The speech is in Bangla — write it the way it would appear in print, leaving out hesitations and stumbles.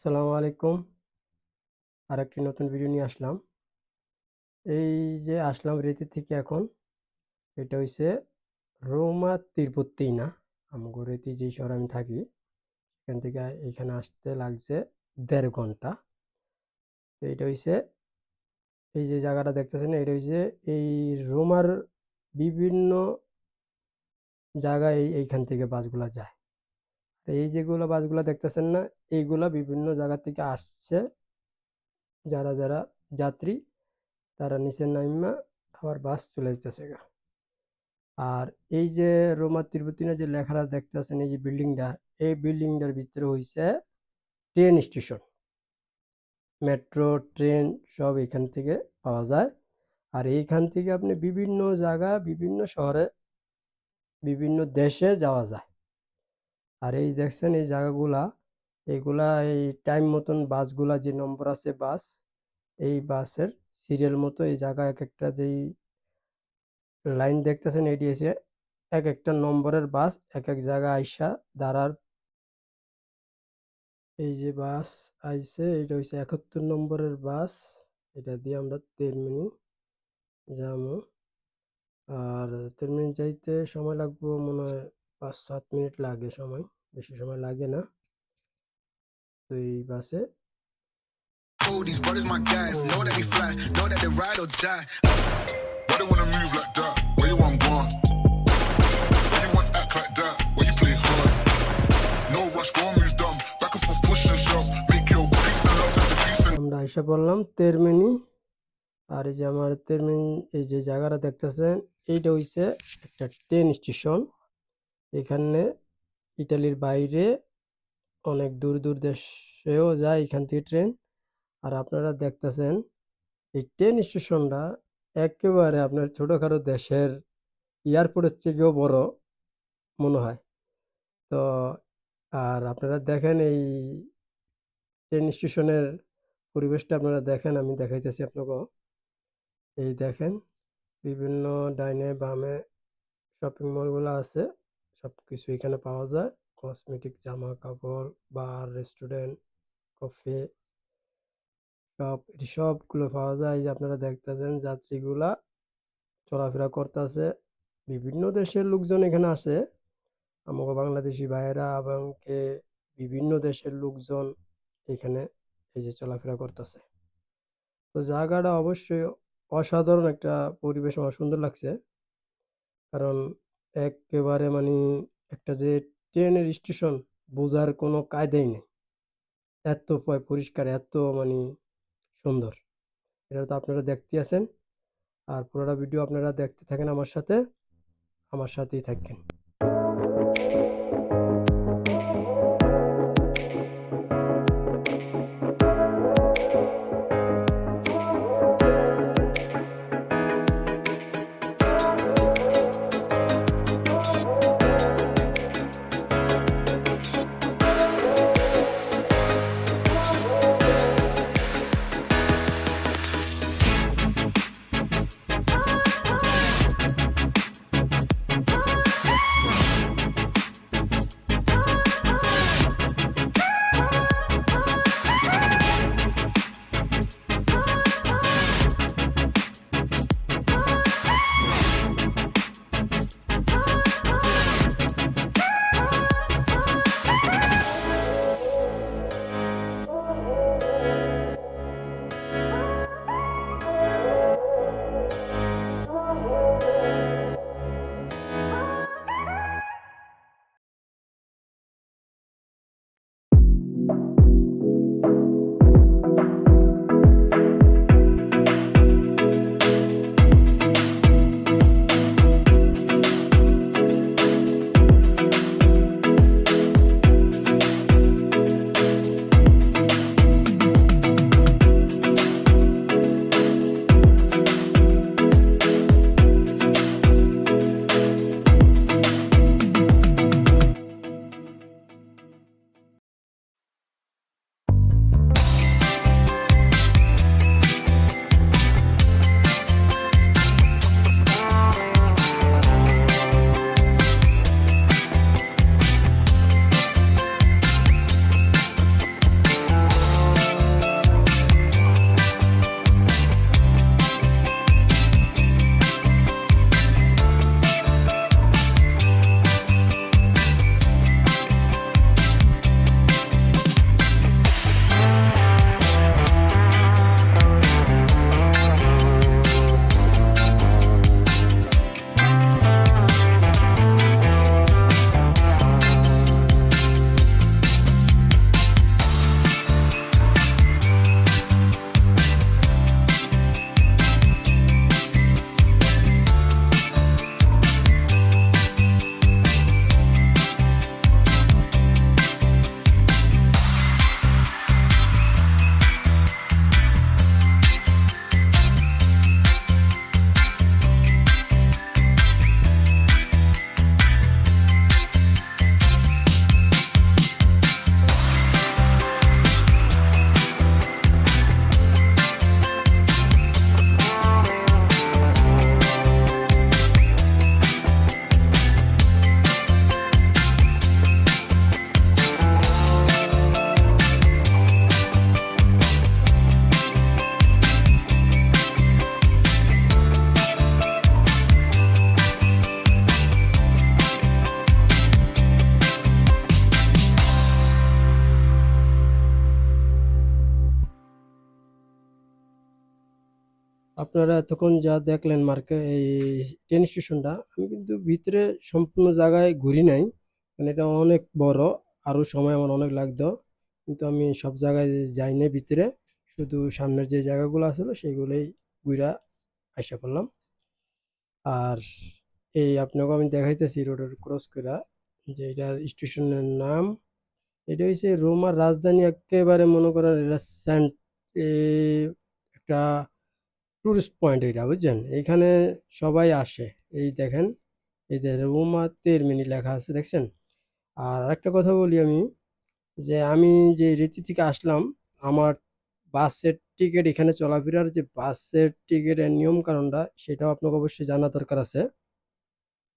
আসসালামু আলাইকুম। আরেকটি নতুন ভিডিও নিয়ে আসলাম। এই যে আসলাম রেতি থেকে এখন। এটা হইছে রৌমা তিরপত্তি না। আমগো রেতি যেই শহরে আমি থাকি, এখান থেকে এখানে আসতে লাগছে ১.৫ ঘন্টা। তো এটা হইছে এই যে জায়গাটা দেখতেছেন, এটা হইছে এই রোমার বিভিন্ন জায়গায় এইখান থেকে বাসগুলা যায়। তো এই যেগুলো বাসগুলা দেখতেছেন না, এইগুলা বিভিন্ন জায়গা থেকে আসছে। যারা যাত্রী তারা নিচে নাইমা আবার বাস চলে যাইতেছে গা। আর এই যে রোমা তিরুপতিনে যে লেখাটা দেখতেছেন, এই যে বিল্ডিংটা, এই বিল্ডিংটার ভিতরে হইছে ট্রেন স্টেশন। মেট্রো ট্রেন সব এখান থেকে পাওয়া যায়। আর এইখান থেকে আপনি বিভিন্ন জায়গা, বিভিন্ন শহরে, বিভিন্ন দেশে যাওয়া যায়। আর এই দেখছেন এই জায়গাগুলা, এগুলা এই টাইম মতন বাসগুলা যে নম্বর আছে বাস, এই বাসের সিরিয়াল মতো এই জায়গা এক একটা যেই লাইন দেখতেছেন, এটি এসে এক একটা নম্বরের বাস এক এক জায়গায় আইসা দাঁড়ার। এই যে বাস আইছে, এটা হইছে ৭১ নম্বরের বাস। এটা দিয়ে আমরা তেরমিনি যামু। আর তেরমিনি যাইতে সময় লাগবো মনে হয় ৫-৭ মিনিট লাগে সময়, বেশি সময় লাগে না। তো এই বাসে These brothers my guys, know that we fly, know that they ride or die. Why they wanna move like that? Where you want gone? Why you want act like that? Why you play hard? No rush, go and move dumb. Back and forth, push and shove. Make your peace and love turn to peace and আমরা আইসা পড়লাম তেরমিনি। আর এই যে আমার তেরমিনি এই যে জায়গাটা দেখতেছেন, এইটা হইছে একটা ট্রেন স্টেশন। এখানে ইটালির বাইরে অনেক দূর দূর দেশেও যায় এখান থেকে ট্রেন। আর আপনারা দেখতেছেন এই ট্রেন স্টেশনটা একেবারে আপনার ছোটখাটো দেশের এয়ারপোর্টের থেকেও বড় মনে হয়। তো আর আপনারা দেখেন এই ট্রেন স্টেশনের পরিবেশটা আপনারা দেখেন, আমি দেখাইতেছি আপনাকে। এই দেখেন বিভিন্ন ডাইনে বামে শপিং মলগুলো আছে, সব কিছু এখানে পাওয়া যায়। কসমেটিক, জামা কাপড়, বার, রেস্টুরেন্ট, কফি, এটি সবগুলো পাওয়া যায়। এই যে আপনারা দেখতেছেন যাত্রীগুলা চলাফেরা করতেছে। বিভিন্ন দেশের লোকজন এখানে আসে, আমাকে বাংলাদেশি ভাইয়েরা এবং বিভিন্ন দেশের লোকজন এখানে এই যে চলাফেরা করতেছে। তো জায়গাটা অবশ্যই অসাধারণ একটা পরিবেশ, আমার সুন্দর লাগছে। কারণ একেবারে মানে একটা যে ট্রেনের স্টেশন বোঝার কোনো কায়দাই নেই, এত পরিষ্কার, এত মানে সুন্দর। এটা তো আপনারা দেখতে আছেন। আর পুরোটা ভিডিও আপনারা দেখতে থাকেন, আমার সাথেই থাকেন। আপনারা এতক্ষণ যা দেখলেন এই ট্রেন স্টেশনটা, আমি কিন্তু ভিতরে সম্পূর্ণ জায়গায় ঘুরি নাই, কারণ এটা অনেক বড়, আরো সময় আমার অনেক লাগতো, কিন্তু আমি সব জায়গায় যাই নাই ভিতরে, শুধু সামনের যে জায়গাগুলো আছিল সেগুলোই ঘুরা আইসা করলাম। আর এই আপনাকে আমি দেখাইতেছি রোডের ক্রস কইরা যে এটার স্টেশনের নাম, এটা হচ্ছে রোমার রাজধানী, একেবারে মনে করেন এটা এ একটা টুরিস্ট পয়েন্ট, এটা বুঝছেন, এখানে সবাই আসে। এই দেখেন, এই যে রোমা তেরমিনি লেখা আছে দেখছেন। আর একটা কথা বলি আমি, যে আমি যে রীতি থেকে আসলাম, আমার বাসের টিকিট, এখানে চলাফেরার যে বাসের টিকিটের নিয়ম কানুনটা, সেটাও আপনাকে অবশ্যই জানা দরকার আছে।